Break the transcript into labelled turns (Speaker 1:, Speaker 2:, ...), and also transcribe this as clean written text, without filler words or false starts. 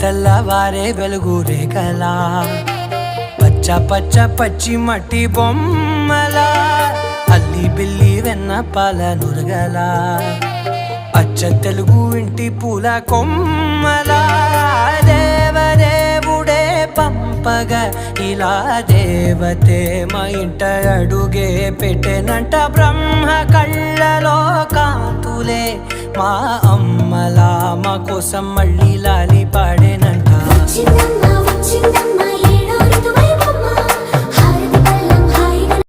Speaker 1: తెల్లవారే వెలుగురే కలా పచ్చ పచ్చ పచ్చి మట్టి బొమ్మల అల్లి బిల్లి వెన్న పాల నురగల అచ్చ తెలుగు ఇంటి పూల కొమ్మల దేవదేవుడే పంపగా ఇలా దేవతే మా ఇంట అడుగే పెట్టెనంట బ్రహ్మ కళ్ళలో కాంతులే మా అమ్మలా మా కోసం మళ్ళీ లాలి పాడేనంట.